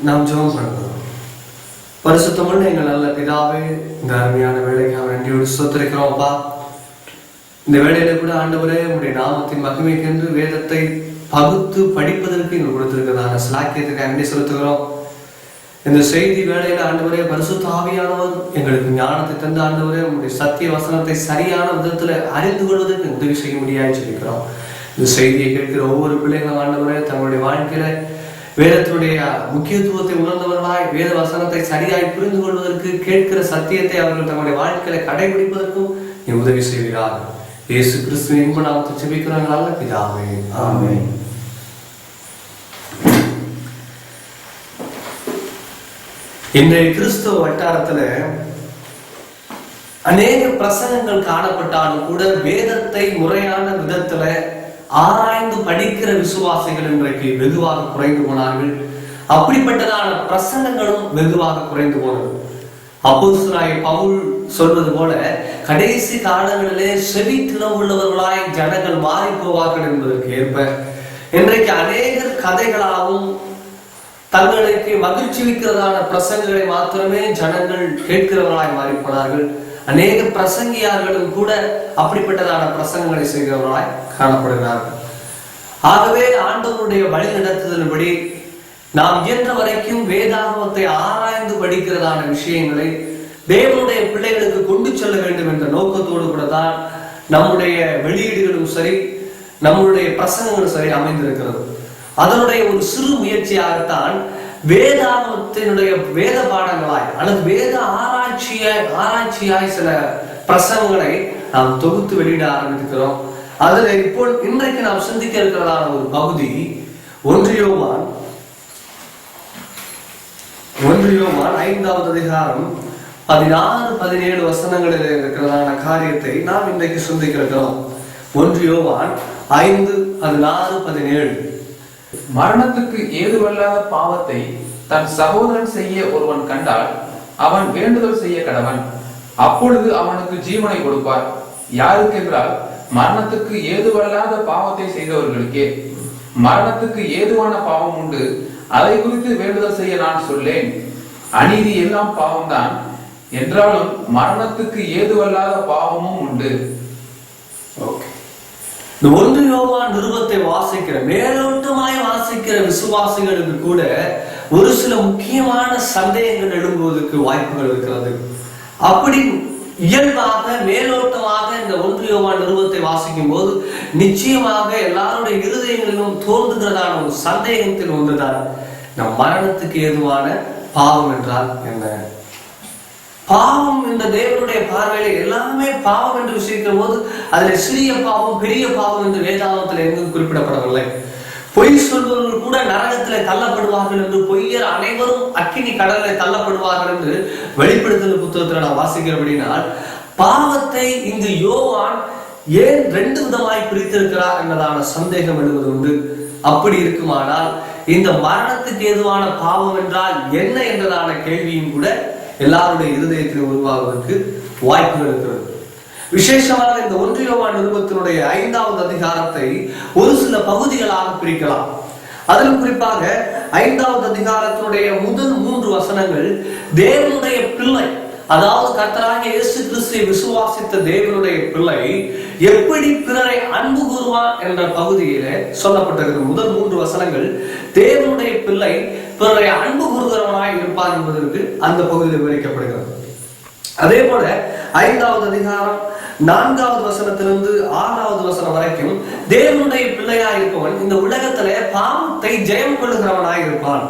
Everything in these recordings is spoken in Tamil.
நாம் ஜெபம் பண்ணலாம். பரிசுத்தமுள்ள எங்கள் நல்ல பிதாவே, இந்த அருமையான வேலைக்கு அவன் நன்றியோடு ஸ்தோத்திரிக்கிறோம்ப்பா. இந்த வேலையில கூட ஆண்டவரே உடைய நாமத்தின் மகிமைக்கென்று வேதத்தை பகுத்து படிப்பதற்கு எங்களுக்கு கொடுத்திருக்கிறதான சிலாக்கியத்துக்கு நன்றி செலுத்துகிறோம். இந்த செய்தி வேலையில ஆண்டவரே பரிசுத்த ஆவியானவர் எங்களுக்கு ஞானத்தை தந்த ஆண்டவரே உங்களுடைய சத்திய வசனத்தை சரியான விதத்துல அறிந்து கொள்வதற்கு உதவி செய்ய முடியாது சொல்லிக்கிறோம். இந்த செய்தியை கேட்கிற ஒவ்வொரு பிள்ளைகளும் ஆண்டவரே தங்களுடைய வாழ்க்கையில வேதத்தினுடைய முக்கியத்துவத்தை உணர்ந்தவர்களாய் வேத வசனத்தை சரியாய் புரிந்து கொள்வதற்கு கேட்கிற சத்தியத்தை அவர்கள் தங்களுடைய வாழ்க்கையில கடைபிடிப்பதற்கும் நீ உதவி செய்கிறார். இயேசு கிறிஸ்துவின் இன்ப நாமத்தை ஜெபிக்கிறோம் நல்ல பிதாவே, ஆமென். இன்றைய கிறிஸ்துவ வட்டாரத்துல அநேக பிரசங்கங்கள் காணப்பட்டாலும் கூட வேதத்தை முறையான விதத்துல ஆராய்ந்து படிக்கிற விசுவாசிகள் இன்றைக்கு வெகுவாக குறைந்து போனார்கள். அப்படிப்பட்டதான பிரசங்கங்களும் வெகுவாக குறைந்து போனது. அப்போஸ்தலனாகிய பவுல் சொல்வது போல கடைசி காலங்களிலே செவி திறவுள்ளவர்களாய் ஜனங்கள் மாறி போவார்கள் என்பதற்கு ஏற்ப இன்றைக்கு அநேகர் கதைகளாகவும் தங்களுக்கு மகிழ்ச்சி விக்கிறதான பிரசங்களை மாத்திரமே ஜனங்கள் கேட்கிறவர்களாய் மாறி போனார்கள். அநேக பிரசங்கியார்களும் கூட அப்படிப்பட்டதான பிரசங்கங்களை செய்கிறவர்களாய் காணப்படுகிறார்கள். ஆகவே ஆண்டவருடைய வழி நடத்துதல்படி நாம் இயன்ற வரைக்கும் வேதாகமத்தை ஆராய்ந்து படிக்கிறதான விஷயங்களை தேவனுடைய பிள்ளைகளுக்கு கொண்டு செல்ல வேண்டும் என்ற நோக்கத்தோடு கூட தான் நம்முடைய வெளியீடுகளும் சரி நம்முடைய பிரசங்கங்களும் சரி அமைந்திருக்கிறது. அதனுடைய ஒரு சிறு முயற்சியாகத்தான் வேதாகமத்தினுடைய வேத பாடங்களாய் அல்லது வேத ஆராய்ச்சியாய் சில பிரசங்கங்களை நாம் தொகுத்து வெளியிட ஆரம்பிக்கிறோம். அதுல இப்போ இன்றைக்கு நாம் சிந்திக்க இருக்கிறதான ஒரு பகுதி 1 யோவான் 5வது அதிகாரம் 16-17 வசனங்களில் இருக்கிறதான காரியத்தை நாம் இன்றைக்கு சிந்திக்க இருக்கிறோம். 1 யோவான் 5:16-17. மரணத்துக்கு ஏதுவல்லாத பாவத்தை தன் சகோதரன் செய்ய ஒருவன் கண்டால் அவன் வேண்டுதல் செய்ய கடவன், அப்பொழுது அவனுக்கு ஜீவனை கொடுப்பார். யாருக்கென்றால் மரணத்துக்கு ஏதுவல்லாத பாவத்தை செய்தவர்களுக்கே. மரணத்துக்கு ஏதுவான பாவம் உண்டு, அதை குறித்து வேண்டுதல் செய்ய நான் சொல்லேன். அநீதி எல்லாம் பாவம்தான், என்றாலும் மரணத்துக்கு ஏதுவல்லாத பாவமும் உண்டு. இந்த 1 யோவான் நிருபத்தை வாசிக்கிற மேலோட்டமாய் வாசிக்கிற விசுவாசிகளுக்கு கூட ஒரு சில முக்கியமான சந்தேகங்கள் எழும்புவதற்கு வாய்ப்புகள் இருக்கிறது. அப்படி இயல்பாக மேலோட்டமாக இந்த 1 யோவான் நிருபத்தை வாசிக்கும் போது நிச்சயமாக எல்லாருடைய இருதயங்களிலும் தோன்றுகிறதான ஒரு சந்தேகத்தில் ஒன்றுதான், நம் மரணத்துக்கு ஏதுவான பாவம் என்றால் என்ன? பாவம் என்ற தேவனுடைய பார்வையில எல்லாமே பாவம் என்று விசிக்கிற போது அதுல சிறிய பாவம் பெரிய பாவம் என்று வேதாகமத்தில் எங்கும் குறிப்பிடப்படவில்லை. பொய் சொல்பவர்கள் கூட நரகத்திலே தள்ளப்படுவார்கள் என்று, பொய்யர் அனைவரும் அக்கினி கடலிலே தள்ளப்படுவார்கள் என்று வெளிப்படுத்தல் புத்தகத்தில் நான் வாசிக்கிறபடினால் பாவத்தை இங்கு யோவான் ஏன் 2 விதமாய் பிரித்திருக்கிறார் என்பதான சந்தேகம் எழுவது உண்டு. அப்படி இருக்குமானால் இந்த மரணத்துக்கு ஏதுவான பாவம் என்றால் என்ன என்றதான கேள்வியும் கூட எல்லாருடைய இருதயத்தில் உருவாகுவதற்கு வாய்ப்புகள் இருக்கிறது. விசேஷமாக இந்த 1 யோவான் நிருபத்தினுடைய 5வது அதிகாரத்தை ஒரு சில பகுதிகளாக பிரிக்கலாம். அதிலும் குறிப்பாக 5வது அதிகாரத்தினுடைய முதல் 3 வசனங்கள் தேவனுடைய பிள்ளை, அதாவது கர்த்தராகிய இயேசு கிறிஸ்துவை விசுவாசித்த தேவனுடைய பிள்ளை எப்படி பிறரை அன்பு கூறுவான் என்ற பகுதியில சொல்லப்பட்டிருக்கிறது. முதல் 3 வசனங்கள் தேவனுடைய பிள்ளை பிறரை அன்பு கூறுகிறவனாய் இருப்பார் என்பதற்கு அந்த பகுதியில் விவரிக்கப்படுகிறது. அதே போல 5வது அதிகாரம் 4வது வசனத்திலிருந்து 6வது வசனம் வரைக்கும் தேவனுடைய பிள்ளையாய் இருப்பவன் இந்த உலகத்திலே பாவத்தை ஜெயம் கொள்ளுகிறவனாய் இருப்பான்.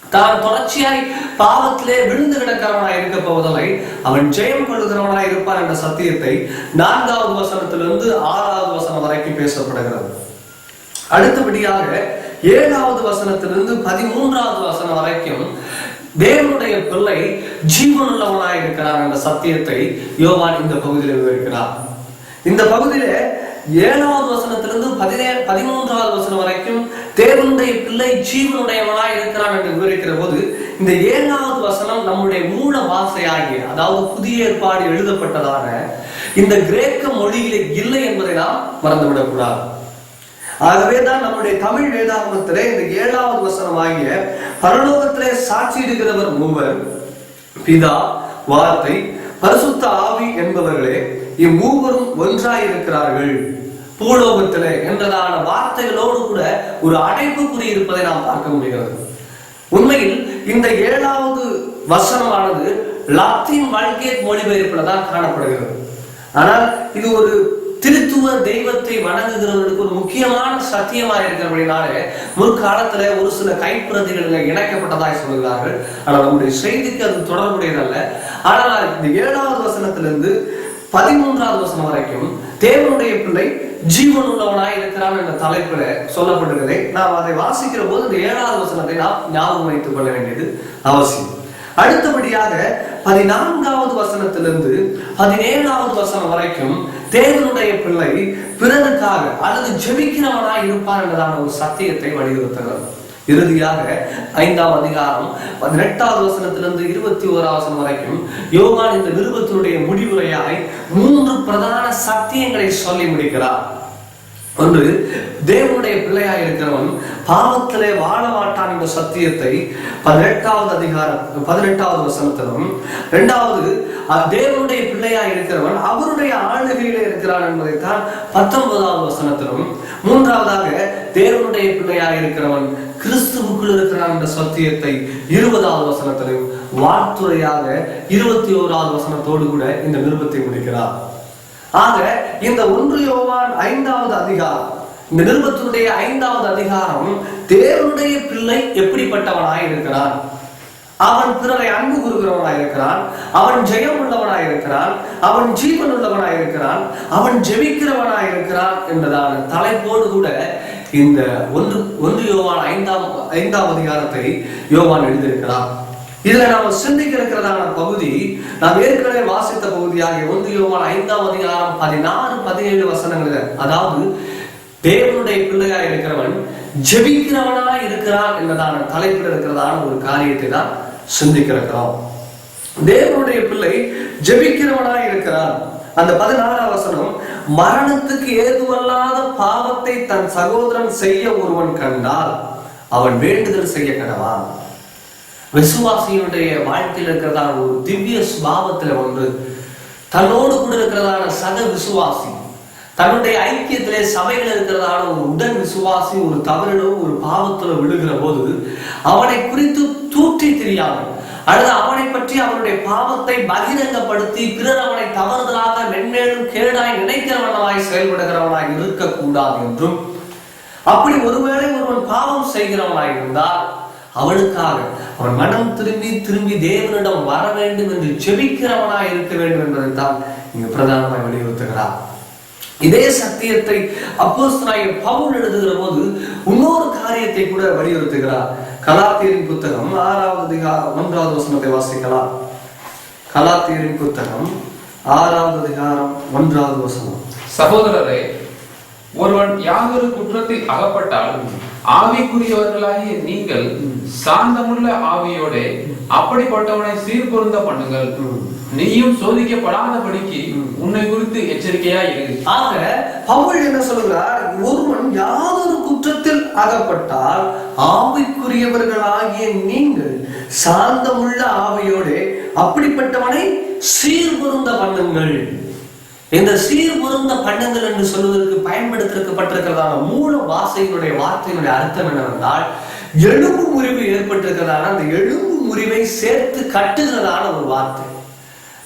தான் தொடர்ச்சியாய் பாவத்திலே விழுந்து கிடக்கிறவனாய் இருக்க போவதில்லை, அவன் ஜெயம் கொள்ளுகிறவனாய் இருப்பான் என்ற சத்தியத்தை 4வது வசனத்திலிருந்து 6வது வசனம் வரைக்கும் பேசப்படுகிறது. அடுத்தபடியாக 7வது வசனத்திலிருந்து 13வது வசனம் வரைக்கும் தேவனுடைய பிள்ளை ஜீவனுள்ளவனாய் இருக்கிறார் என்ற சத்தியத்தை யோவான் இந்த பகுதியில் விவரிக்கிறார். இந்த பகுதியில 7வது வசனத்திலிருந்து 13வது வசனம் வரைக்கும் தேவனுடைய பிள்ளை ஜீவனுடையவனாய் இருக்கிறான் என்று விவரிக்கிற போது இந்த 7வது வசனம் நம்முடைய மூல பாஷையாகிய, அதாவது புதிய ஏற்பாடு எழுதப்பட்டதான இந்த கிரேக்க மொழியிலே இல்லை என்பதை நாம் மறந்துவிடக் கூடாது. ஆகவேதான் நம்முடைய தமிழ் வேதாகமத்திலே இந்த 7வது வசனமாகிய பரலோகத்திலே சாட்சியிடுகிறவர் மூவர், பிதா, வார்த்தை, பரிசுத்த ஆவி என்பவர்களே, இம்மூவரும் ஒன்றாயிருக்கிறார்கள் பூலோகத்திலே என்றதான வார்த்தைகளோடு கூட ஒரு அடைப்புக்குறி இருப்பதை நாம் பார்க்க முடிகிறது. உண்மையில் இந்த 7வது வசனமானது லத்தீன் வல்கேட் மொழிபெயர்ப்புல தான் காணப்படுகிறது. ஆனால் இது ஒரு திருத்துவ தெய்வத்தை வணங்குகிறவர்களுக்கு ஒரு முக்கியமான சத்தியமா இருக்கிறபடினாலே முற்காலத்துல ஒரு சில கைப்பிரதிகளில் இணைக்கப்பட்டதாய் சொல்கிறார்கள். ஆனால் நம்முடைய செய்திக்கு அது தொடர்புடையதல்ல. ஆனால் இந்த 7வது வசனத்திலிருந்து 13வது வசனம் வரைக்கும் தேவனுடைய பிள்ளை ஜீவன் உள்ளவனாய் இருக்கிறான் என்ற தலைப்பில சொல்லப்பட்டிருக்கிறதை நாம் அதை வாசிக்கிற போது இந்த 7வது வசனத்தை நாம் ஞாபகம் வைத்துக் கொள்ள வேண்டியது அவசியம். அடுத்தபடியாக 14வது வசனத்திலிருந்து 17வது வசனம் வரைக்கும் தேவனுடைய பிள்ளை பிறருக்காக அல்லது ஜெபிக்கிறவனாய் இருப்பார் என்றதான ஒரு சத்தியத்தை வலியுறுத்துகிறது. இறுதியாக 5ஆம் அதிகாரம் 18வது வசனத்திலிருந்து 21வது வசனம் வரைக்கும் யோவான் இந்த நிருபத்தினுடைய முடிவுரையாய் 3 பிரதான சத்தியங்களை சொல்லி முடிக்கிறார். ஒன்று, தேவனுடைய பிள்ளையாய் இருக்கிறவன் பாவத்திலே வாழ மாட்டான் என்ற சத்தியத்தை 18வது வசனத்திலும், 2வது தேவனுடைய பிள்ளையாய் இருக்கிறவன் அவருடைய ஆளுகையிலே இருக்கிறான் என்பதைத்தான் 19வது வசனத்திலும், 3வதாக தேவனுடைய பிள்ளையாய் இருக்கிறவன் கிறிஸ்துவுக்குள் இருக்கிறான் என்ற சத்தியத்தை 20வது வசனத்திலும் வாழ்த்துறையாக 21வது வசனத்தோடு கூட இந்த நிருபத்தை முடிக்கிறார். ஆக இந்த 1 யோவான் 5வது அதிகாரம், இந்த நிருபத்தினுடைய 5வது அதிகாரம் தேவனுடைய பிள்ளை எப்படிப்பட்டவனாய் இருக்கிறான், அவன் பிறரை அன்பு கூறுகிறவனாய் இருக்கிறான், அவன் ஜெயம் உள்ளவனாய் இருக்கிறான், அவன் ஜீவன் உள்ளவனாய் இருக்கிறான், அவன் ஜெபிக்கிறவனாய் இருக்கிறான் என்பதான தலைப்போடு கூட இந்த 1 யோவான் 5வது அதிகாரத்தை யோவான் எழுதியிருக்கிறான். இதுல நாம சிந்திக்க இருக்கிறதான பகுதி நாம் ஏற்கனவே வாசித்த பகுதியாகிய 1 யோவான் 5ஆம் அதிகாரம் 16, 17 வசனங்கள். அதாவது தேவனுடைய பிள்ளையாய் இருக்கிறவன் ஜெபிக்கிறவனாய் இருக்கிறான் என்பதான தலைப்பில் இருக்கிறதான ஒரு காரியத்தை தான் சிந்திக்க இருக்கிறோம். தேவனுடைய பிள்ளை ஜெபிக்கிறவனாய் இருக்கிறான். அந்த 16ஆம் வசனம், மரணத்துக்கு ஏதுவல்லாத பாவத்தை தன் சகோதரன் செய்ய ஒருவன் கண்டால் அவன் வேண்டுதல் செய்ய கடவான். விசுவாசியினுடைய வாழ்க்கையில் இருக்கிறதான ஒரு திவ்ய சுபாவத்துல ஒன்று, தன்னோடு கூட இருக்கிறதான சக விசுவாசி, தன்னுடைய ஐக்கியத்திலே சபையில் இருக்கிறதான ஒரு உடன் விசுவாசி ஒரு தவறிலோ ஒரு பாவத்துல விழுகிற போது அவனை குறித்து தூற்றி தெரியாமல் அல்லது அவனை பற்றி அவனுடைய பாவத்தை பகிரங்கப்படுத்தி பிறர் அவனை தவறுதலாக மென்மேலும் கேடாய் நினைக்கிறவனாய் செயல்படுகிறவனாய் இருக்கக்கூடாது என்றும், அப்படி ஒருவேளை ஒருவன் பாவம் செய்கிறவனாய் இருந்தால் அவனுக்காக அவன் மனம் திரும்பி தேவனிடம் வர வேண்டும் என்று ஜெபிக்கிறவனாய் இருக்க வேண்டும் என்பதைத்தான் இங்கு பிரதானமாய் வலியுறுத்துகிறார். இதே சத்தியத்தை அப்போஸ்தலனாகிய பவுல் எழுதுகிற போது இன்னொரு காரியத்தை கூட வலியுறுத்துகிறார். கலாத்தியரின் புத்தகம் 6வது அதிகாரம் 1வது வசனத்தை வாசிக்கலாம். கலாத்தியரின் புத்தகம் 6வது அதிகாரம் 1வது வசனம். சகோதரரே, ஒருவன் யாதொரு குற்றத்தில் அகப்பட்டால் ஆவிக்குரியவர்களாகிய நீங்கள் சாந்தமுள்ள ஆவியோட அப்படிப்பட்டவனை சீர்பொருந்த பண்ணுங்கள், நீயும் சோதிக்கப்படாதபடிக்கு உன்னை குறித்து எச்சரிக்கையா இரு. ஆக பவுல் என்ன சொல்கிறார்? ஒருவன் யாதொரு குற்றத்தில் அகப்பட்டால் ஆவிக்குரியவர்களாகிய நீங்கள் சாந்தமுள்ள ஆவியோட அப்படிப்பட்டவனை சீர்பொருந்த பண்ணுங்கள். இந்த சீர்பொருந்த பண்ணுங்கள் என்று சொல்வதற்கு பயன்படுத்தப்பட்டிருக்கிறதான மூல வாசையினுடைய வார்த்தையினுடைய அர்த்தம் என்னவென்றால், எலும்பு முறிவு ஏற்பட்டிருக்கிறதான அந்த எலும்பு முறிவை சேர்த்து கட்டுகிறதான ஒரு வார்த்தை.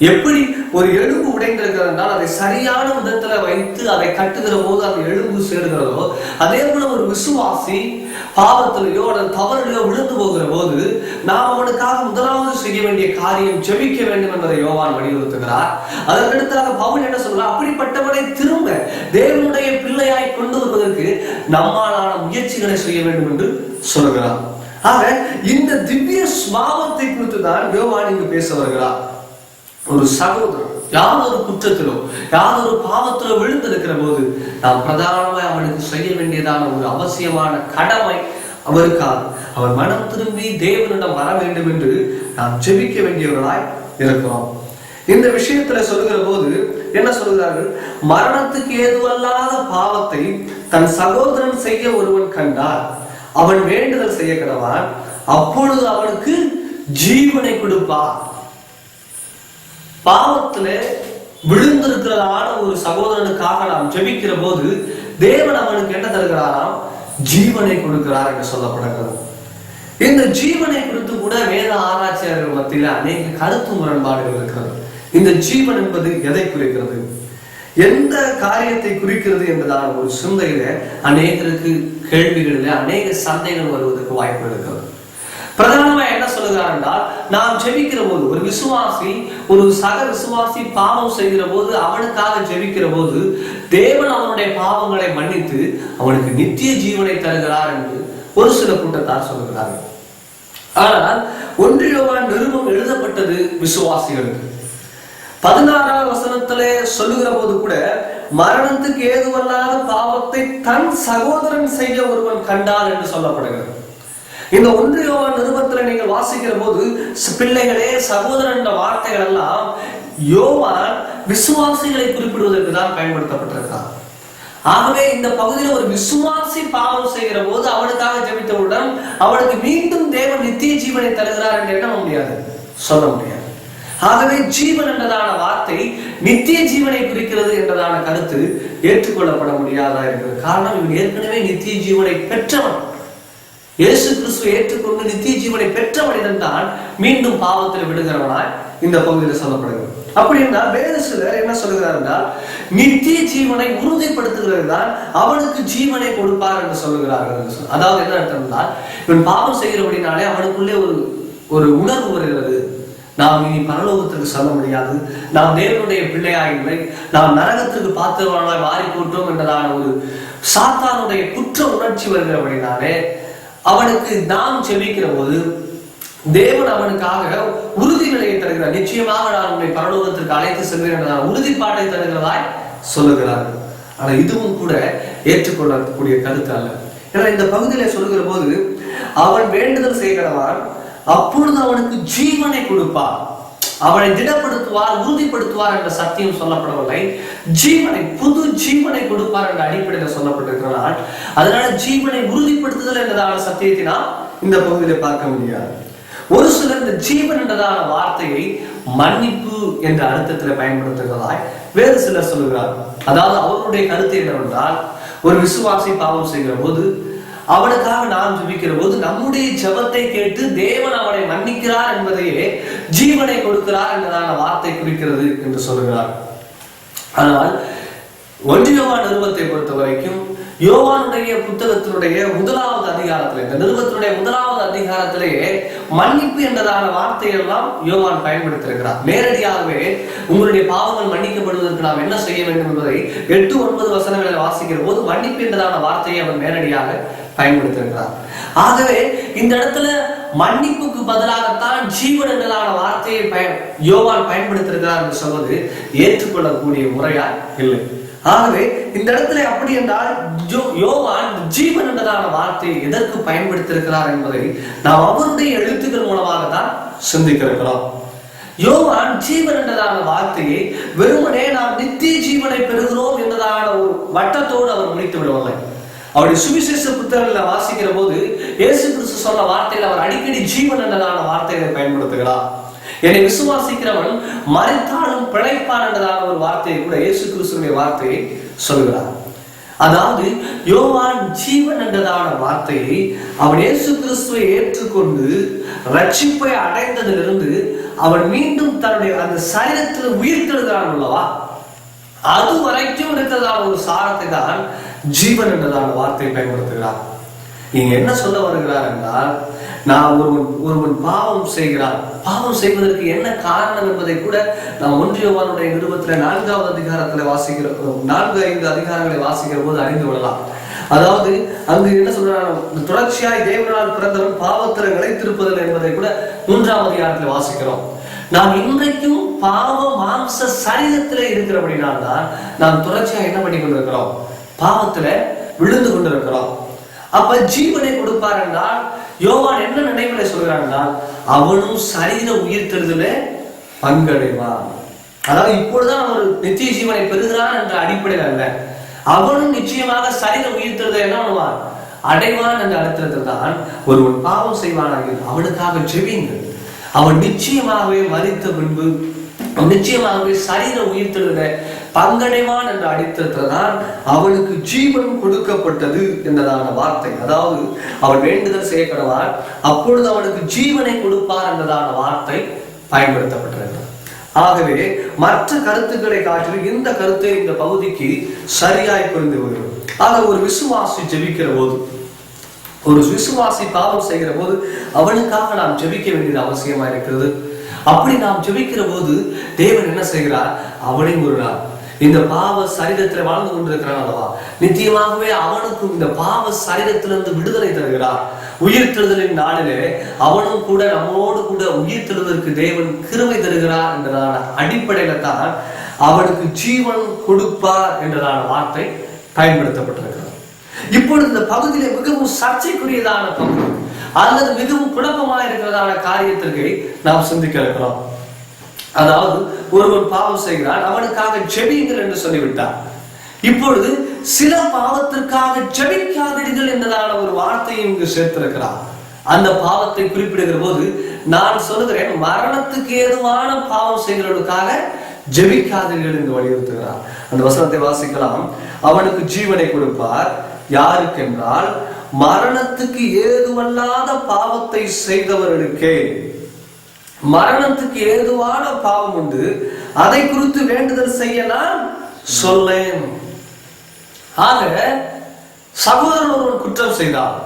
எப்படி ஒரு எலும்பு உடைந்திருக்கிறது என்றால் அதை சரியான விதத்துல வைத்து அதை கட்டுகிற போது அந்த எலும்பு சேருகிறதோ, அதே போல ஒரு விசுவாசி பாவத்திலேயோ அல்லது தவறிலையோ விழுந்து போகிற போது நாம் அவனுக்காக முதலாவது செய்ய வேண்டிய காரியம் ஜெபிக்க வேண்டும் என்பதை யோவான் வலியுறுத்துகிறார். அதற்கடுத்தாக பவுல் என்ன சொல்றார்? அப்படிப்பட்டவனை திரும்ப தேவனுடைய பிள்ளையாய் கொண்டு வருவதற்கு நம்மாலான முயற்சிகளை செய்ய வேண்டும் என்று சொல்கிறார். ஆக இந்த திவ்ய சுபாவத்தை குறித்து தான் யோவான் இங்கு பேச வருகிறார். ஒரு சகோதரன் யாதொரு குற்றத்திலோ யாதொரு பாவத்திலோ விழுந்திருக்கிற போது நாம் பிரதானமாய் அவனுக்கு செய்ய வேண்டியதான ஒரு அவசியமான கடமை அவருக்காக அவர் மனம் திரும்பி தேவனிடம் வர வேண்டும் என்று நாம் ஜெபிக்க வேண்டியவர்களாய் இருக்கிறோம். இந்த விஷயத்துல சொல்லுகிற போது என்ன சொல்கிறார்கள்? மரணத்துக்கு ஏதுவல்லாத பாவத்தை தன் சகோதரன் செய்ய ஒருவன் கண்டால் அவன் வேண்டுதல் செய்ய கடவான், அப்பொழுது அவனுக்கு ஜீவனை கொடுப்பார். பாவத்துல விழுந்திருக்கிறதான ஒரு சகோதரனுக்காக நாம் ஜெபிக்கிற போது தேவன் அவனுக்கு என்ன தருகிறாராம்? ஜீவனை கொடுக்கிறார் என்று சொல்லப்படுகிறது. இந்த ஜீவனை குறித்து கூட வேத ஆராய்ச்சியாளர்கள் மத்தியில அநேக கருத்து முரண்பாடுகள் இருக்கிறது. இந்த ஜீவன் என்பது எதை குறிக்கிறது, எந்த காரியத்தை குறிக்கிறது என்பதான ஒரு சிந்தையில அநேகருக்கு கேள்விகளில அநேக சந்தைகள் வருவதற்கு வாய்ப்பு இருக்கிறது. பிரதானமா என்ன சொல்லுகிறார் என்றால், நாம் ஜெபிக்கிற போது ஒரு விசுவாசி ஒரு சக விசுவாசி பாவம் செய்கிற போது அவனுக்காக ஜெபிக்கிற போது தேவன் அவனுடைய பாவங்களை மன்னித்து அவனுக்கு நித்திய ஜீவனை தருகிறார் என்று ஒரு சில கூட்டத்தார் சொல்லுகிறார்கள். ஆனால் 1 யோவான் நிருபம் எழுதப்பட்டது விசுவாசிகளுக்கு. 16வது வசனத்திலே சொல்லுகிற போது கூட மரணத்துக்கு ஏதுவல்லாத பாவத்தை தன் சகோதரன் செய்ய ஒருவன் கண்டால் என்று சொல்லப்படுகிறது. இந்த 1 யோவான் நிருபத்துல நீங்கள் வாசிக்கிற போது பிள்ளைகளே சகோதரன் என்ற வார்த்தைகள் எல்லாம் யோவான் விசுவாசிகளை குறிப்பிடுவதற்கு தான் பயன்படுத்தப்பட்டிருக்கிறார். ஆகவே இந்த பகுதியில் ஒரு விசுவாசி பாவம் செய்கிற போது அவனுக்காக ஜெபித்தவுடன் அவனுக்கு மீண்டும் தேவன் நித்திய ஜீவனை தருகிறார் என்று எண்ண முடியாது, சொல்ல முடியாது. ஆகவே ஜீவன் என்றதான வார்த்தை நித்திய ஜீவனை குறிக்கிறது என்றதான கருத்து ஏற்றுக்கொள்ளப்பட முடியாதா இருக்கிறது. காரணம், இவன் ஏற்கனவே நித்திய ஜீவனை பெற்றவன். இயேசு கிறிஸ்துவை ஏற்றுக்கொண்டு நித்திய ஜீவனை பெற்ற மனிதன் தான் மீண்டும் பாவத்தில் விடுகிறவனாய் இந்த பகுதியில் சொல்லப்படுகிறது. அப்படி என்றால் வேத சிலர் என்ன சொல்லுகிறார் என்றால், நித்திய ஜீவனை உறுதிப்படுத்துகிறது தான் அவனுக்கு ஜீவனை கொடுப்பார் என்று சொல்லுகிறார்கள். அதாவது என்ன அர்த்தம் என்றால், இவன் பாவம் செய்கிறபடினாலே அவனுக்குள்ளே ஒரு உணர்வு வருகிறது, நாம் இனி பரலோகத்திற்கு சொல்ல முடியாது, நாம் தேவனுடைய பிள்ளையாயில்லை, நாம் நரகத்திற்கு பார்த்தவர்களாய் மாறி போட்டோம் என்றதான ஒரு சாத்தானுடைய குற்ற உணர்ச்சி வருகிறபடினாலே அவனுக்கு நாம் ஜெபிக்கிற போது தேவன் அவனுக்காக உறுதி நிலையை தருகிறார். நிச்சயமாக நான் உன்னை பரலோகத்திற்கு அழைத்து செல்கிறேன் உறுதிப்பாட்டை தருகிறதாய் சொல்லுகிறார்கள். ஆனா இதுவும் கூட ஏற்றுக்கொள்ளக்கூடிய கருத்து அல்ல. ஏன்னா இந்த பகுதியில சொல்லுகிற போது அவன் வேண்டுதல் செய்கிறவன் அப்பொழுது அவனுக்கு ஜீவனை கொடுப்பார், அவனை திடப்படுத்துவார், உறுதிப்படுத்துவார் என்ற சத்தியம் சொல்லப்படவில்லை. ஜீவனை, புது ஜீவனை கொடுப்பார் என்ற அடிப்படையில் சொல்லப்பட்டிருக்கிறார். அதனால ஜீவனை உறுதிப்படுத்துதல் என்றதான சத்தியத்தினால் இந்த பகுதியில பார்க்க முடியாது. ஒரு சிலர் இந்த ஜீவன் என்றதான வார்த்தையை மன்னிப்பு என்ற அர்த்தத்தில் பயன்படுத்துகிறதாய் வேறு சிலர் சொல்லுகிறார். அதாவது அவர்களுடைய கருத்து என்னவென்றால், ஒரு விசுவாசி பாவம் செய்கிற போது அவனுக்காக நாம் ஜெபிக்கிற போது நம்முடைய ஜெபத்தை கேட்டு தேவன் அவனை மன்னிக்கிறார் என்பதையே ஜீவனை கொடுக்கிறார் என்றதான வார்த்தை குறிக்கிறது என்று சொல்லுகிறார். ஆனால் 1 யோவான் நிருபத்தை பொறுத்த வரைக்கும் யோவானுடைய புத்தகத்தினுடைய 1வது அதிகாரத்திலே, இந்த நிருபத்தினுடைய 1வது அதிகாரத்திலேயே மன்னிப்பு என்றதான வார்த்தையெல்லாம் யோவான் பயன்படுத்தியிருக்கிறார். நேரடியாகவே உங்களுடைய பாவங்கள் மன்னிக்கப்படுவதற்கு நாம் என்ன செய்ய வேண்டும் என்பதை 8-9 வசனங்களை வாசிக்கிற போது மன்னிப்பு என்றதான வார்த்தையை அவர் நேரடியாக பயன்படுத்தியிருக்கிறார். ஆகவே இந்த இடத்துல மன்னிப்புக்கு பதிலாகத்தான் ஜீவன் என்றதான வார்த்தையை யோவான் பயன்படுத்தியிருக்கிறார் என்று சொல்வது ஏற்றுக்கொள்ளக்கூடிய முறையா இல்லை. ஆகவே இந்த இடத்துல அப்படி என்றால் யோவான் ஜீவன் என்றதான வார்த்தையை எதற்கு பயன்படுத்தியிருக்கிறார் என்பதை நாம் அவருடைய எழுத்துக்கள் மூலமாக தான் சிந்திக்கிறோம். யோவான் ஜீவன் என்றதான வார்த்தையை வெறுமனே நாம் நித்திய ஜீவனை பெறுகிறோம் என்றதான ஒரு வட்டத்தோடு அவர் முடித்து விடவில்லை. அவருடைய சுவிசேஷ புத்தகங்களை வாசிக்கிற போது இயேசு கிறிஸ்து சொன்ன வார்த்தையில் அவர் அடிக்கடி ஜீவன் என்றதான வார்த்தைகளை பயன்படுத்துகிறார். என்னை விசுவாசிக்கிறவன் மரித்தாலும் பிழைப்பான் என்றதான ஒரு வார்த்தையை கூட இயேசு கிறிஸ்துவினுடைய வார்த்தையை சொல்கிறார். அதாவது யோவான் ஜீவன் என்றதான வார்த்தையை அவன் இயேசு கிறிஸ்துவை ஏற்றுக்கொண்டு ரட்சிப்பை அடைந்ததிலிருந்து அவன் மீண்டும் தன்னுடைய அந்த சரீரத்தில் உயிர்த்தெழுகிறான் அல்லவா, அது வரைக்கும் இருக்கிறதான ஒரு சாரத்தை தான் ஜீவன் என்றதான வார்த்தையை பயன்படுத்துகிறார். இங்க என்ன சொல்ல வருகிறார் என்றால், நான் ஒருவன் பாவம் செய்கிறான், பாவம் செய்வதற்கு என்ன காரணம் என்பதை கூட நாம் 1 யோவானுடைய நிருபத்துல 4வது அதிகாரத்துல வாசிக்கிற 4-5 அதிகாரங்களை வாசிக்கிற போது அறிந்து கொள்ளலாம். அதாவது அங்கு என்ன சொல்றாங்க, தொடர்ச்சியாய் தேவனால் பிறந்தவன் பாவத்தில் நிலைத்திருப்பதில்லை என்பதை கூட 3வது அதிகாரத்துல வாசிக்கிறோம். நாம் இன்றைக்கும் பாவ மாம்ச சரீரத்திலே இருக்கிறபடினால்தான் நாம் தொடர்ச்சியா என்ன பண்ணி கொண்டிருக்கிறோம், பாவத்துல விழுந்து கொண்டிருக்கிறோம். அப்ப ஜீவனை கொடுப்பார் என்றால் யோவான் என்ன நினைவுல சொல்கிறான், அவனும் சரீர உயிர்த்தெழுதல பங்கடைவான். அதாவது இப்பொழுதுதான் ஒரு நித்திய ஜீவனை பெறுகிறான் என்ற அடிப்படையில் அல்ல, அவனும் நிச்சயமாக சரீர உயிர்த்தெழுதலை என்ன பண்ணுவான், அடைவான் என்ற அர்த்தத்தில் தான் ஒருவன் பாவம் செய்வானாக அவனுக்காக ஜெபியுங்கள். அவன் நிச்சயமாகவே மரித்த பின்பு நிச்சயமாகவே சரீர உயிர்த்தெழுதலை பங்கடைவான் என்ற அடித்தத்தில் தான் அவனுக்கு ஜீவன் கொடுக்கப்பட்டது என்றதான வார்த்தை. அதாவது அவன் வேண்டுதல் செய்யப்படுவான், அப்பொழுது அவனுக்கு ஜீவனை கொடுப்பார் என்றதான வார்த்தை பயன்படுத்தப்பட்டிருக்கிறது. ஆகவே மற்ற கருத்துக்களை காட்டிலும் இந்த கருத்தை இந்த பகுதிக்கு சரியாய் புரிந்து வருகிறது. ஆக ஒரு விசுவாசி ஜெபிக்கிற போது, ஒரு விசுவாசி பாவம் செய்கிற போது அவனுக்காக நாம் ஜெபிக்க வேண்டியது அவசியமா இருக்கிறது. அப்படி நாம் ஜெபிக்கிற போது தேவன் என்ன செய்கிறார், அவனையும் ஒரு நாள் இந்த பாவ சரீரத்தில் வாழ்ந்து கொண்டிருக்கிறான் அல்லவா, நிச்சயமாகவே அவனுக்கும் இந்த பாவ சரீரத்திலிருந்து விடுதலை தருகிறார். உயிர்த்தெழுதலின் நாளிலே அவனும் கூட நம்மோடு கூட உயிர்த்தெழுதலுக்கு தேவன் கிருபை தருகிறார் என்றதான அடிப்படையில தான் அவனுக்கு ஜீவன் கொடுப்பார் என்றதான வார்த்தை பயன்படுத்தப்பட்டிருக்கிறது. இப்பொழுது இந்த பகுதியிலே மிகவும் சர்ச்சைக்குரியதான பகுதி அல்லது மிகவும் குழப்பமாக இருக்கிறதான காரியத்திற்கு நாம் சிந்திக்க இருக்கிறோம். அதாவது ஒருவன் பாவம் செய்கிறான், அவனுக்காக ஜெபியுங்கள் என்று சொல்லிவிட்டார். இப்பொழுது சில பாவத்திற்காக ஜெபிக்காதீர்கள் என்றதான ஒரு வார்த்தையை இங்கு சேர்த்திருக்கிறார். அந்த பாவத்தை குறிப்பிடுகிற போது நான் சொல்லுகிறேன், மரணத்துக்கு ஏதுவான பாவம் செய்கிறவர்களுக்காக ஜெபிக்காதீர்கள் என்று வலியுறுத்துகிறார். அந்த வசனத்தை வாசிக்கலாம். அவனுக்கு ஜீவனை கொடுப்பார், யாருக்கென்றால் மரணத்துக்கு ஏதுவல்லாத பாவத்தை செய்தவர்களுக்கே. மரணத்துக்கு ஏதுவான பாவம் உண்டு, அதை குறித்து வேண்டுதல் செய்ய நான் சொல்லேன். ஆக சகோதரன் ஒருவன் குற்றம் செய்தால்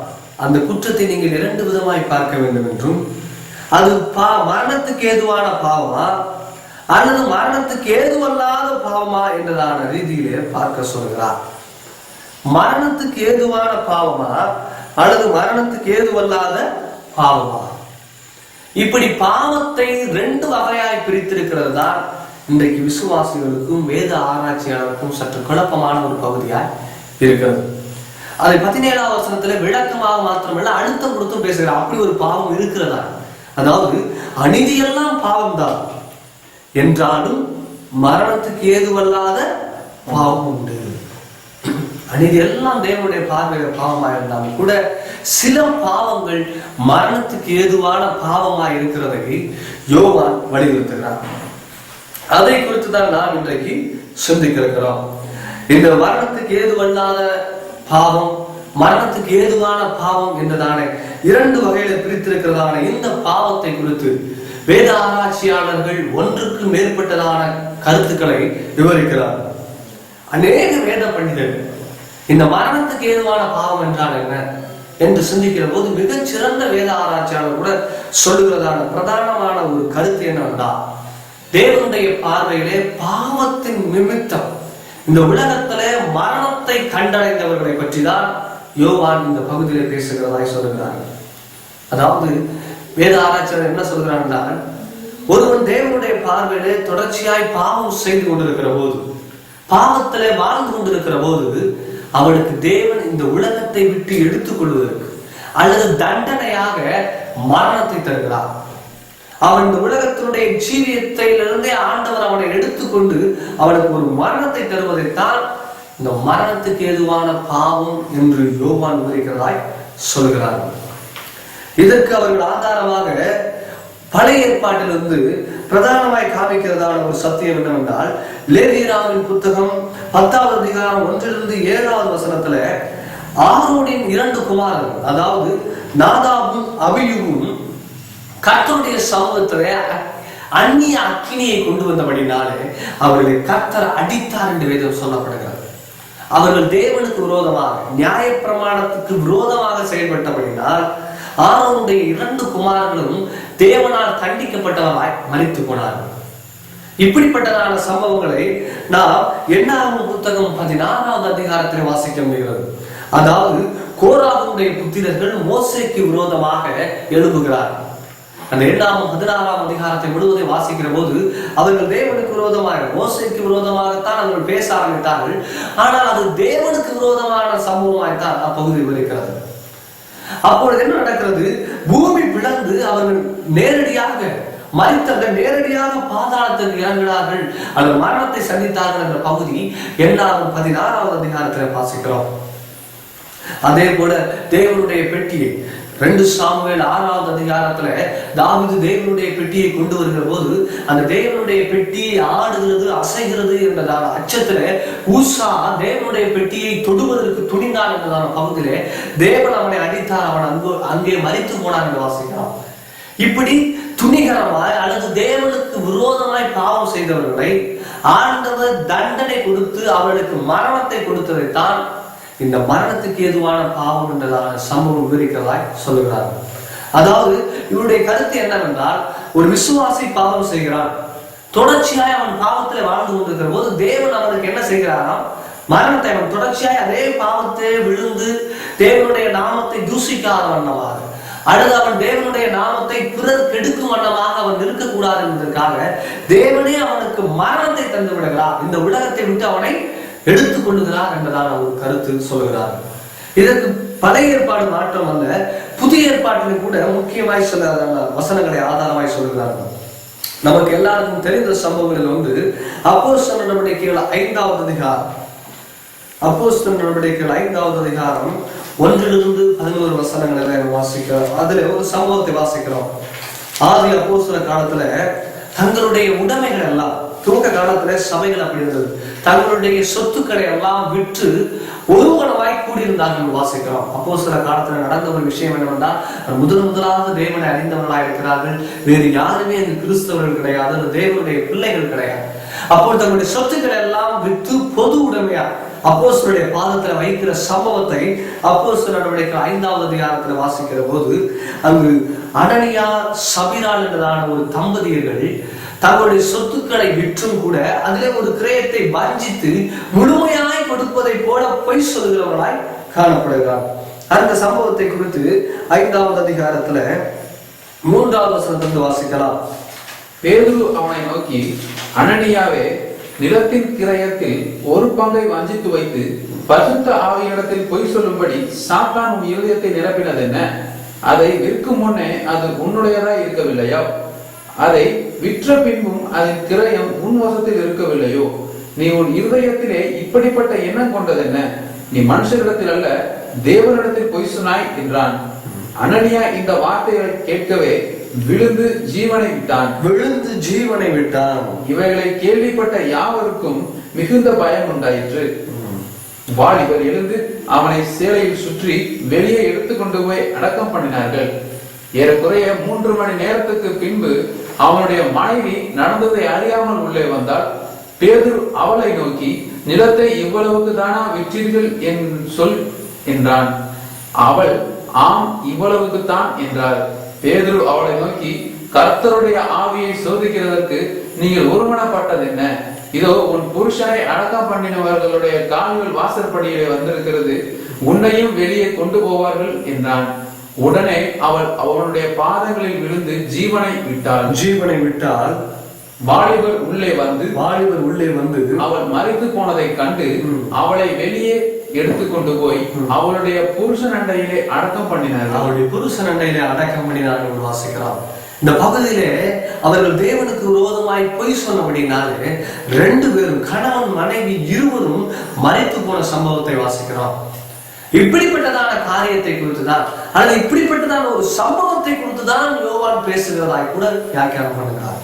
அந்த குற்றத்தை நீங்கள் இரண்டு விதமாய் பார்க்க வேண்டும் என்றும், அது மரணத்துக்கு ஏதுவான பாவமா அல்லது மரணத்துக்கு ஏதுவல்லாத பாவமா என்றதான ரீதியிலே பார்க்க சொல்கிறார். மரணத்துக்கு ஏதுவான பாவமா அல்லது மரணத்துக்கு ஏதுவல்லாத பாவமா? இப்படி பாவத்தை ரெண்டு வகையாய் பிரித்திருக்கிறது தான் இன்றைக்கு விசுவாசிகளுக்கும் வேத ஆராய்ச்சியாளருக்கும் சற்று குழப்பமான ஒரு பகுதியாய் இருக்கிறது. அதை 17ஆம் வசனத்துல விளக்கமாக மாத்திரமல்ல அழுத்தம் கொடுத்தும் பேசுகிறார். அப்படி ஒரு பாவம் இருக்கிறதா? அதாவது அநீதியெல்லாம் பாவம் தான் என்றாலும் மரணத்துக்கு ஏதுவல்லாத பாவம் உண்டு. அநீதி எல்லாம் தேவனுடைய பார்வையில பாவமாக இருந்தாலும் கூட சில பாவங்கள் மரணத்துக்கு ஏதுவான பாவமாக இருக்கிறதை யோவான் வலியுறுத்துகிறார். அதை குறித்து தான் நாம் இன்றைக்கு சிந்திக்க இருக்கிறோம். இந்த மரணத்துக்கு ஏதுவல்லாத பாவம், மரணத்துக்கு ஏதுவான பாவம் என்றதான இரண்டு வகையில பிரித்திருக்கிறதான இந்த பாவத்தை குறித்து வேத ஆராய்ச்சியாளர்கள் ஒன்றுக்கு மேற்பட்டதான கருத்துக்களை விவரிக்கிறார். அநேக வேத பண்டிதர்கள் இந்த மரணத்துக்கு ஏதுவான பாவம் என்றால் என்ன என்று சிந்திக்கிற போது மிகச் சிறந்த வேத ஆராய்ச்சியாளர் கூட சொல்லுகிறதான பிரதானமான ஒரு கருத்து என்னவென்றால், தேவனுடைய பார்வையிலே பாவத்தின் நிமித்தம் இந்த உலகத்திலே மரணத்தை கண்டடைந்தவர்களை பற்றி தான் யோவான் இந்த பகுதியிலே பேசுகிறதாய் சொல்லுகிறார்கள். அதாவது வேத ஆராய்ச்சியாளர் என்ன சொல்கிறார் என்றால், ஒருவன் தேவனுடைய பார்வையிலே தொடர்ச்சியாய் பாவம் செய்து கொண்டிருக்கிற போது, பாவத்திலே வாழ்ந்து கொண்டிருக்கிற போது அவனுக்கு தேவன் இந்த உலகத்தை விட்டு எடுத்துக் கொள்வதற்கு அல்லது தண்டனையாக மரணத்தை தருகிறார். அவன் இந்த உலகத்தினுடைய ஜீவியத்திலிருந்தே ஆண்டவர் அவனை எடுத்துக்கொண்டு அவனுக்கு ஒரு மரணத்தை தருவதைத்தான் இந்த மரணத்துக்கு ஏதுவான பாவம் என்று யோவான் விவரிக்கிறதாய் சொல்கிறார்கள். இதற்கு அவர்கள் ஆதாரமாக பழைய ஏற்பாட்டிலிருந்து பிரதானமாய் காமிக்கிறதான ஒரு சத்தியம் என்னவென்றால், லேவியராவின் புத்தகம் 10வது அதிகாரம் 1-7 வசனத்துல ஆரோனின் 2 குமாரர்கள், அதாவது நாதாபும் அபியூவும் கர்த்தருடைய சமூகத்திலே அந்நிய அக்கினியை கொண்டு வந்தபடினாலே அவர்களை கர்த்தர் அடித்தார் என்று வேதம் சொல்லப்படுகிறது. அவர்கள் தேவனுக்கு விரோதமாக, நியாய பிரமாணத்துக்கு விரோதமாக செயல்பட்டபடினால் ஆரோனுடைய 2 குமாரர்களும் தேவனால் கண்டிக்கப்பட்டவராய் மரித்து போனார்கள். இப்படிப்பட்டதான சம்பவங்களை நாம் எண்ணாகமம் புத்தகம் 16வது அதிகாரத்தில் வாசிக்க முடிகிறது. அதாவது கோராகுடைய புத்திரர்கள் மோசேக்கு விரோதமாக எழும்புகிறார்கள். அந்த எண்ணாகமம் 16ஆம் அதிகாரத்தை முழுவதை வாசிக்கிற போது அவர்கள் தேவனுக்கு விரோதமாக, மோசேக்கு விரோதமாகத்தான் அவர்கள் பேச ஆரம்பித்தார்கள். ஆனால் அது தேவனுக்கு விரோதமான சம்பவமாய்த்தான் அப்பகுதி விவரிக்கிறது. அப்பொழுது என்ன நடக்கிறது? பூமி பிளந்து அவர்கள் நேரடியாக மரித்தவர்கள் நேரடியாக பாதாளத்துக்கு இறங்கினார்கள் அல்லது மரணத்தை சந்தித்தார்கள் என்ற பகுதி என்னாகும் 16வது அதிகாரத்தில் வாசிக்கிறோம். அதே போல தேவனுடைய பெட்டியை 2 சாமுவேல் 6வது அதிகாரத்துல தாவீது தேவனுடைய பெட்டியை கொண்டு வருகிற போது அந்த தேவனுடைய பெட்டி ஆடுகிறது, அசைகிறது என்றதான அச்சத்துல ஊசா தேவனுடைய பெட்டியை தொடுவதற்கு துணிந்தான் என்றதான பகுதியிலே தேவன் அவனை அடித்தார், அவன் அங்கே மரித்து போனான் என்று வாசிக்கிறான். இப்படி துணிகரமாய் அல்லது தேவனுக்கு விரோதமாய் பாவம் செய்தவர்களை ஆண்டவர் தண்டனை கொடுத்து அவர்களுக்கு மரணத்தை கொடுத்ததைத்தான் இந்த மரணத்துக்கு ஏதுவான பாவம் என்றதான சம்பவம் விவரிக்கிறதாய் சொல்லுகிறார்கள். அதாவது இவருடைய கருத்து என்னவென்றால், ஒரு விசுவாசி பாவம் செய்கிறான், தொடர்ச்சியாய் அவன் பாவத்தில் வாழ்ந்து கொண்டிருக்கிற போது தேவன் அவனுக்கு என்ன செய்கிறாராம், மரணத்தை, அவன் தொடர்ச்சியாய் அதே பாவத்தை விழுந்து தேவனுடைய நாமத்தை தூசிக்காத வண்ணமாக அல்லது அவன் தேவனுடைய நாமத்தை பிறர் கெடுக்கும் வண்ணமாக அவன் இருக்கக்கூடாது என்பதற்காக தேவனே அவனுக்கு மரணத்தை தந்து விடுகிறார், இந்த உலகத்தை விட்டு அவனை எடுத்துக் கொள்ளுகிறார் என்பதான ஒரு கருத்து சொல்லுகிறார். இதற்கு பழைய ஏற்பாடு மாற்றம் அல்ல, புதிய ஏற்பாட்டிலும் கூட முக்கியமாய் சில வசனங்களை ஆதாரமாய் சொல்லுகிறார்கள். நமக்கு எல்லாருக்கும் தெரிந்த சம்பவங்கள் ஒன்று அப்போஸ்தலர் நடவடிக்கைகள் 5வது அதிகாரம். அப்போஸ்தலர் நடவடிக்கைகள் 5வது அதிகாரம் 1 - 11 வசனங்களை வாசிக்கிறோம். அதுல ஒரு சம்பவத்தை வாசிக்கிறோம். ஆதி அப்போஸ்தலர் காலத்துல தங்களுடைய உடைமைகள் எல்லாம், துவக்க காலத்துல சபைகள் அப்படி இருந்தது, தங்களுடைய சொத்துக்களை எல்லாம் விற்று ஒருவனமாய் கூடியிருந்தார்கள் வாசிக்கிறோம். அப்போஸ்தலர் காலத்துல நடந்த ஒரு விஷயம் என்னவென்றால், முதலாக தேவனை அறிந்தவர்களாக இருக்கிறார்கள், வேறு யாருமே அந்த கிறிஸ்தவர்கள் கிடையாது, அந்த தேவனுடைய பிள்ளைகள் கிடையாது. அப்போ தங்களுடைய சொத்துக்களை எல்லாம் விற்று பொது உடைமையா அப்போஸ்தலருடைய பாதத்துல வைக்கிற சம்பவத்தை அப்போஸ்தலர் நடவடிக்கைகள் 5வது அதிகாரத்துல வாசிக்கிற போது அங்கு அனனியா சபிராள் என்றதான ஒரு தம்பதியர்கள் தங்களுடைய சொத்துக்களை விற்றும் கூட அதிலே ஒரு கிரயத்தை வஞ்சித்து முழுமையாய் கொடுப்பதை போல பொய் சொல்கிறவர்களாய் காணப்படுகிறார். அந்த சம்பவத்தை குறித்து 5வது அதிகாரத்துல 3வது வசனத்திலிருந்து வாசிக்கலாம். பேதுரு அவனை நோக்கி, அனனியாவே, நிலத்தின் கிரயத்தில் ஒரு பங்கை வஞ்சித்து வைத்து பரிசுத்த ஆவியிடத்தில் பொய் சொல்லும்படி சாத்தான் உன் இருதயத்தை நிரப்பினது என்ன? அதை விற்கும் முன்னே அது உன்னுடையதா இருக்கவில்லையோ? அதை விற்ற பின்பும் அதன் கிரயம் உன் வசத்தில் இருக்கவில்லையோ? நீ உன் இருதயத்திலே இப்படிப்பட்ட எண்ணம் கொண்டது என்ன? நீ மனுஷரிடத்தில் அல்ல, தேவனிடத்தில் பொய் சொன்னாய் என்றான். அனனியா இந்த வார்த்தைகளை கேட்கவே விழுந்து ஜீவனை விட்டான். இவைகளை கேள்விப்பட்ட யாவருக்கும் மிகுந்த பயம் உண்டாயிற்று. வாலிபர் எழுந்து அவனை சேலையில் சுற்றி வெளியே எடுத்துக்கொண்டு போய் அடக்கம் பண்ணினார்கள். ஏறக்குறைய 3 மணி நேரத்துக்கு பின்பு அவனுடைய மனைவி நடந்ததை அறியாமல் உள்ளே வந்தாள். பேதுரு அவளை நோக்கி, நிலத்தை இவ்வளவுக்கு தானா விற்றீர்கள் என் சொல் என்றான். அவள், ஆம், இவ்வளவுக்கு தான் என்றாள். பேதுரு அவளை நோக்கி, கர்த்தருடைய ஆவியை சோதிக்கிறதற்கு நீங்கள் ஒருமனப்பட்டது என்ன? இதோ உன் புருஷனை அடக்கம் பண்ணினவர்களுடைய கால்கள் வாசற்படியிலே வந்திருக்கிறது, உன்னையும் வெளியே கொண்டு போவார்கள் என்றான். உடனே அவள் அவனுடைய பாதங்களில் விழுந்து ஜீவனை விட்டாள். வாலிபர் உள்ளே வந்து அவள் மரித்து போனதை கண்டு அவளை வெளியே எடுத்துக்கொண்டு போய் அவளுடைய புருஷன் அண்டையிலே அடக்கம் பண்ணினார்கள் வாசிக்கிறார். இந்த பகுதியிலே அவர்கள் தேவனுக்கு விரோதமாய் பொய் சொன்னபடினாலே 2 பேரும், கணவன் மனைவி இருவரும் மரித்து போன சம்பவத்தை வாசிக்கிறோம். இப்படிப்பட்டதான காரியத்தை குறித்துதான் அல்லது இப்படிப்பட்டதான ஒரு சம்பவத்தை குறித்துதான் யோவான் பேசுகிறதாய் கூட வியாக்கியானம் பண்ணுகிறார்.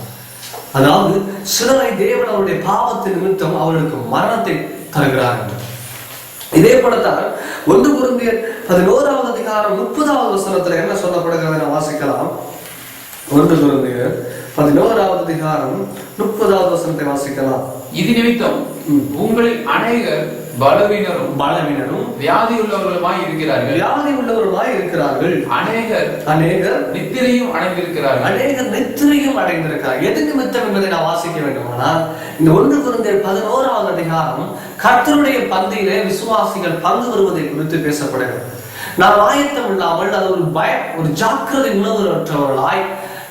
அதாவது சிலரை தேவன் அவருடைய பாவத்தின் நிமித்தம் அவர்களுக்கு மரணத்தை தருகிறார் என்று. இதே போலத்தான் 1 கொரிந்தியர் 11வது அதிகாரம் 30வது வசனத்துல என்ன சொல்லப்படுகிறது என வாசிக்கலாம். 1 கொரிந்தியர் 11வது அதிகாரம் 30வது வசனத்தை வாசிக்கலாம். இது நிமித்தம் உங்களில் அநேகர் பலவீனரும் வியாதி உள்ளவர்களுமாய் இருக்கிறார்கள். அநேகர் நித்திரையும் அடைந்திருக்கிறார்கள். எது நிமித்தம் என்பதை நான் வாசிக்க வேண்டுமானால், இந்த 1 கொரிந்தியர் 11வது அதிகாரம் கர்த்தருடைய பந்தியிலே விசுவாசிகள் பங்கு வருவதை குறித்து பேசப்படுகிறது. நாம் ஆயத்தம் இல்லாமல் அது ஒரு ஜாக்கிரதை உணர்வற்றவர்களாய்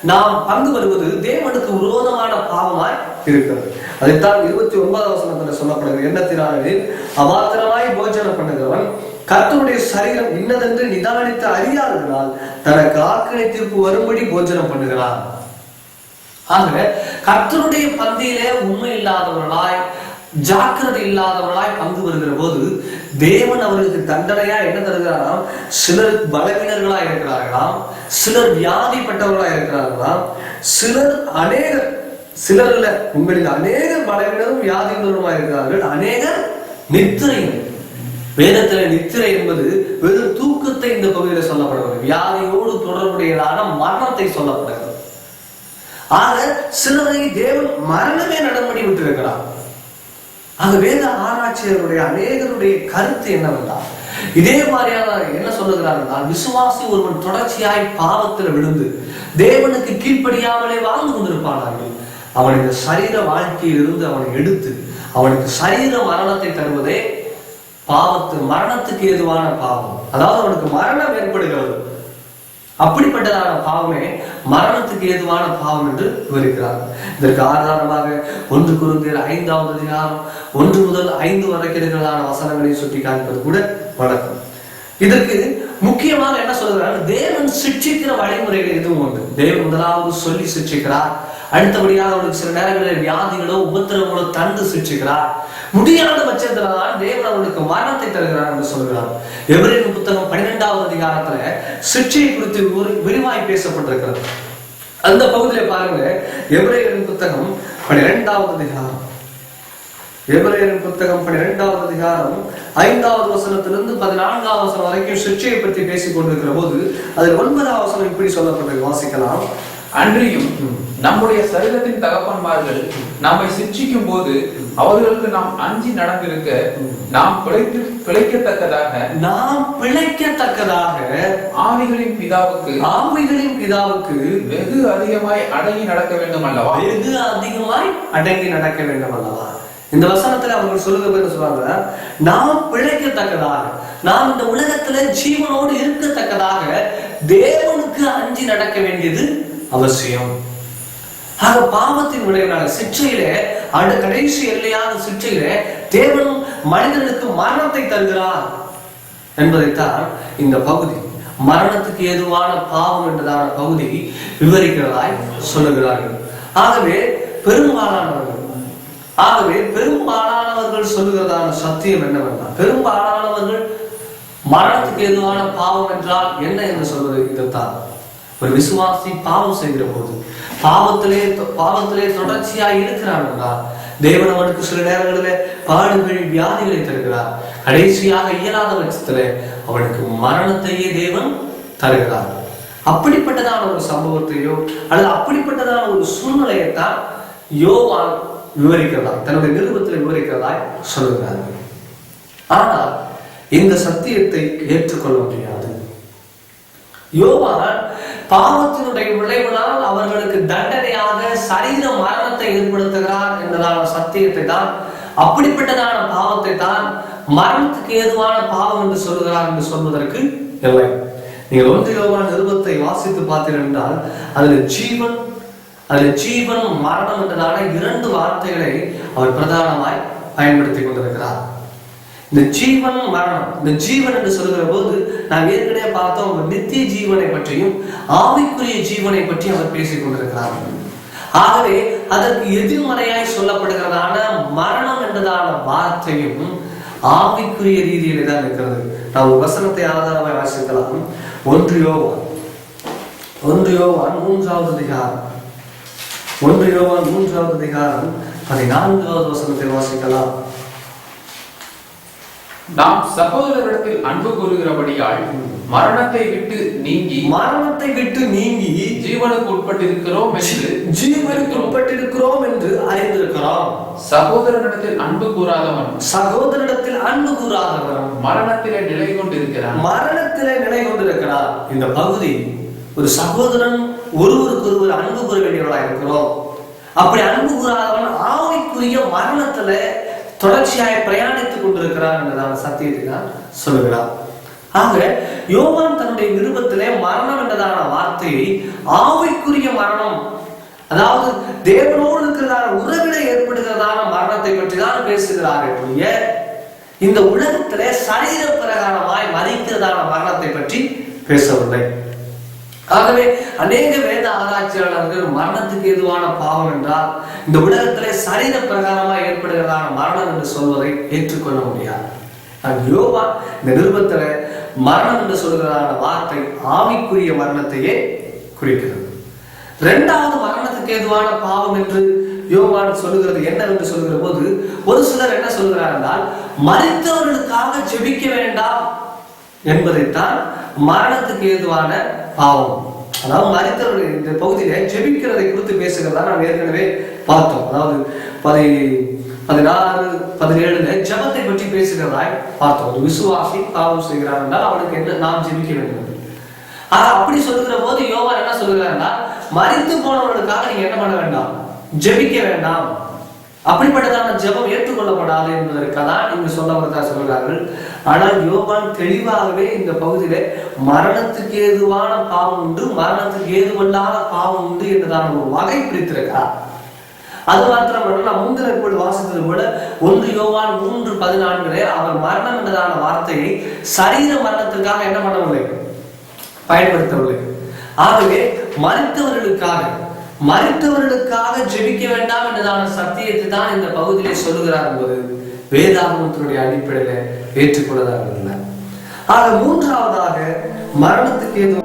நாம் பங்கு வருவது தேவனுக்கு விரோதமான பாவமாய் இருக்கிறது. அதைத்தான் 29வது வசனத்துல சொல்லப்படுகிறது. எண்ணத்தினாலே அபாத்திரமாய் போஜனம் பண்ணுகிறவன் கர்த்தருடைய சரீரம் இன்னதென்று நிதானித்து அறியாததினால் தனக்கு ஆக்கினை தீர்ப்பு வரும்படி போஜனம் பண்ணுகிறான். ஆக கர்த்தருடைய பந்தியிலே உண்மை இல்லாதவர்களாய், ஜாக்கிரதை இல்லாதவர்களாய் பங்கு வருகிற போது தேவன் அவர்களுக்கு தண்டனையா என்ன தருகிறாராம்? சிலர் பலவீனர்களா இருக்கிறார்களாம், சிலர் வியாதிப்பட்டவர்களா இருக்கிறார்களாம், சிலர் இல்ல, உங்களில் அநேகர் பலவீனரும் வியாதியுள்ளவருமா இருக்கிறார்கள், அநேகர் நித்திரையும். வேதத்துல நித்திரை என்பது வெறும் தூக்கத்தை இந்த பகுதியில் சொல்லப்படுகிறது, வியாதியோடு தொடர்புடையதான மரணத்தை சொல்லப்படுகிறது. ஆக சிலரை தேவன் மரணமே நடம்படி விட்டிருக்கிறார். ஆக வேத ஆராய்ச்சியருடைய அநேகருடைய கருத்து என்னவென்றால், இதே மாதிரியான என்ன சொல்லுகிறார்கள், விசுவாசி ஒருவன் தொடர்ச்சியாய் பாவத்தில் விழுந்து தேவனுக்கு கீழ்ப்படியாமலே வாழ்ந்து கொண்டிருப்பானார்கள், அவன் இந்த சரீர வாழ்க்கையில் இருந்து அவனை எடுத்து அவனுக்கு சரீர மரணத்தை தருவதே மரணத்துக்கு ஏதுவான பாவம். அதாவது அவனுக்கு மரணம் ஏற்படுகிறது, அப்படிப்பட்டதான பாவமே மரணத்துக்கு ஏதுவான பாவம் என்று விவரிக்கிறார். இதற்கு ஆதாரமாக 1 கொரிந்தியர் 5வது அதிகாரம் 1 முதல் 5 வரைக்கும் இருக்கிறதான வசனங்களை சுட்டி காண்பது கூட வழக்கம். இதற்கு முக்கியமாக என்ன சொல்கிறார், தேவன் சிட்சிக்கிற வழிமுறைகள் எதுவும் உண்டு. தேவன் முதலாவது சொல்லி சிட்சிக்கிறார், அடுத்தபடியாக அவனுக்கு சில நேரங்களில் வியாதிகளோ உபத்திரங்களோ தந்து சிட்சிக்கிறார். முடியாத பட்சத்தில்தான் தேவன் அவனுக்கு மரணத்தை தருகிறார் என்று சொல்கிறார். எபிரேயர் புத்தகம் 12வது அதிகாரத்துல சிட்சையை குறித்து விரிவாய் பேசப்பட்டிருக்கிறது. அந்த பகுதியில பாருங்க, எபிரேயர் புத்தகம் 12வது அதிகாரம், எபிரேயர் புத்தகம் 12வது அதிகாரம் 5வது வசனத்திலிருந்து 14வது வசனம் வரைக்கும் சிட்சையை பற்றி பேசிக் கொண்டிருக்கிற போது அதில் 9வது வசனம் இப்படி சொல்லப்பட்டது, வாசிக்கலாம். அன்றியும் நம்முடைய சரீரத்தின் தகப்பன்மார்கள் நம்மை சிட்சிக்கும் போது அவர்களுக்கு நாம் அஞ்சி நடந்திருக்க நாம் பிழைக்கத்தக்கதாக ஆவிகளின் பிதாவுக்கு வெகு அதிகமாய் அடங்கி நடக்க வேண்டும் அல்லவா? வெகு அதிகமாய் அடங்கி நடக்க வேண்டும் அல்லவா? இந்த வசனத்துல அவர்கள் சொல்லுங்க சொல்றாங்க, நாம் பிழைக்கத்தக்கதாக, நாம் இந்த உலகத்துல ஜீவனோடு இருக்கத்தக்கதாக தேவனுக்கு அஞ்சி நடக்க வேண்டியது அவசியம். ஆக பாவத்தின் விளைவினால சிற்றையிலே கடைசி எல்லையான சிற்றையிலே தேவன் மனிதனுக்கு மரணத்தை தருகிறார் என்பதைத்தான் இந்த பகுதி, மரணத்துக்கு ஏதுவான பாவம் என்றதான பகுதி விவரிக்கிறதாய் சொல்லுகிறார்கள். ஆகவே பெரும்பாலானவர்கள் சொல்லுகிறதான சத்தியம் என்னவென்றால், பெரும்பாலானவர்கள் மரணத்துக்கு ஏதுவான பாவம் என்றால் என்ன என்று சொல்வது இதைத்தான். ஒரு விசுவாசி பாவம் செய்கிற போது பாவத்திலே தொடர்ச்சியாக இருக்கிறான் என்றால் தேவன் அவனுக்கு சில நேரங்களிலே பாடுகள் வியாதிகளை தருகிறார். கடைசியாக இயலாத பட்சத்திலே அவனுக்கு மரணத்தையே தேவன் தருகிறார். அப்படிப்பட்டதான ஒரு சம்பவத்தையோ அல்லது அப்படிப்பட்டதான ஒரு சூழ்நிலையைத்தான் யோவான் விவரிக்கிறதா, தன்னுடைய நிருபத்தில் விவரிக்கிறதாய் சொல்லுகிறார். ஆனால் இந்த சத்தியத்தை ஏற்றுக்கொள்ள முடியாது. யோவான் பாவத்தினுடைய விளைவினால் அவர்களுக்கு தண்டனையாக சரீர மரணத்தை ஏற்படுத்துகிறார் என்பதான சத்தியத்தை தான், அப்படிப்பட்டதான பாவத்தை தான் மரணத்துக்கு ஏதுவான பாவம் என்று சொல்லுகிறார் என்று சொல்வதற்கு இல்லை. நீங்கள் 1 யோவான் நிருபத்தை வாசித்து பார்த்தீர்கள் என்றால் அதுல ஜீவன் மரணம் என்றதான 2 வார்த்தைகளை அவர் பிரதானமாய் பயன்படுத்தி கொண்டிருக்கிறார். இந்த ஜீவன் மரணம், இந்த ஜீவன் என்று சொல்லுகிற போது நாம் ஏற்கனவே பார்த்தோம், நித்திய ஜீவனை பற்றியும் ஆவிக்குரிய ஜீவனை பற்றி அவர் பேசிக் கொண்டிருக்கிறார். ஆகவே அதற்கு எதிர்மறையாய் சொல்லப்படுகிறதான மரணம் என்றதான வார்த்தையும் ஆவிக்குரிய ரீதியிலே தான் இருக்கிறது. நாம் ஒரு வசனத்தை ஆதாரமாய் வாசிக்கலாம். 1 யோவான் 3வது அதிகாரம் 14வது வசனத்தை வாசிக்கலாம். நாம் சகோதரரிடத்தில் அன்பு கூறுகிறபடியால் மரணத்தை விட்டு நீங்கி ஜீவனுக்கு உட்பட்டிருக்கிறோம் என்று அறிந்திருக்கிறோம். சகோதரனிடத்தில் அன்பு கூறாதவன் மரணத்திலே நிலை கொண்டிருக்கிறார். இந்த பகுதி ஒரு சகோதரன் ஒருவருக்கொருவர் அன்பு கூற வேண்டியவர்களாக இருக்கிறோம். அப்படி அன்பு கூறாதவன் ஆவிக்குரிய மரணத்துல தொடர்ச்சியாய் பிரயாணித்துக் கொண்டிருக்கிறார் என்றதான சத்தியத்தை தான் சொல்லுகிறார். ஆக யோவான் தன்னுடைய நிருபத்திலே மரணம் என்றதான வார்த்தையை ஆவிக்குரிய மரணம், அதாவது தேவனோடு இருக்கிறதான உறவிலே ஏற்படுகிறதான மரணத்தை பற்றி தான் பேசுகிறார்கள். இந்த உலகத்திலே சரீர பிரகாரமாய் மறிக்கிறதான மரணத்தை பற்றி பேசவில்லை. ஆகவே அநேக வேத ஆராய்ச்சியாளர்கள் மரணத்துக்கு ஏதுவான பாவம் என்றால் இந்த உலகத்திலே சரீர பிரகாரமா ஏற்படுகிறதான மரணம் என்று சொல்வதை ஏற்றுக்கொள்ள முடியாது. யோவான் இந்த நிருபத்துல மரணம் என்று சொல்கிறதான வார்த்தை ஆவிக்குரிய மரணத்தையே குறிக்கிறது. இரண்டாவது மரணத்துக்கு ஏதுவான பாவம் என்று யோவான் சொல்லுகிறது என்னவென்று சொல்லுகிற போது ஒரு சிலர் என்ன சொல்கிறார் என்றால் மரித்தவர்களுக்காக ஜெபிக்க வேண்டாம் என்பதைத்தான் மரணத்துக்கு ஏதுவான பாவம். அதாவது மரித்தவர்கள் இந்த பகுதியில ஜெபிக்கிறதை குறித்து பேசுகிறதா நாம் ஏற்கனவே பார்த்தோம். அதாவது 16, 17 ஜெபத்தை பற்றி பேசுகிறதாய் பார்த்தோம். ஒரு விசுவாசி பாவம் செய்கிறார் என்றால் அவனுக்கு என்ன நாம் ஜெபிக்க வேண்டும். அப்படி சொல்லுகிற போது யோவான் என்ன சொல்லுகிறார்னா மரித்து போனவர்களுக்காக நீங்க என்ன பண்ண வேண்டாம், ஜெபிக்க வேண்டாம், அப்படிப்பட்டதான ஜெபம் ஏற்றுக்கொள்ளப்படாது என்பதற்காக நீங்க சொல்லவரதா சொல்கிறார்கள். ஆனால் யோவான் தெளிவாகவே இந்த பகுதியில மரணத்துக்கு ஏதுவான பாவம் உண்டு, மரணத்துக்கு ஏதுவல்லாத பாவம் உண்டு என்றதான ஒரு வகை பிரித்திருக்கிறார். அது மாத்திரமல்ல, நான் முந்தின இப்பொழுது வாசித்தது போல 1 யோவான் 3:14 அவர் மரணம் என்றதான வார்த்தையை சரீர மரணத்திற்காக என்ன பண்ணவில்லை, பயன்படுத்தவில்லை. ஆகவே மரித்தவர்களுக்காக ஜெபிக்க வேண்டாம் என்றதான சத்தியத்தை தான் இந்த பகுதியிலே சொல்லுகிறார் என்பது வேதாகமத்தினுடைய அடிப்படையில ஏற்றுக்கொள்ளதாக இல்லை. ஆக மூன்றாவதாக மரணத்துக்கு ஏதோ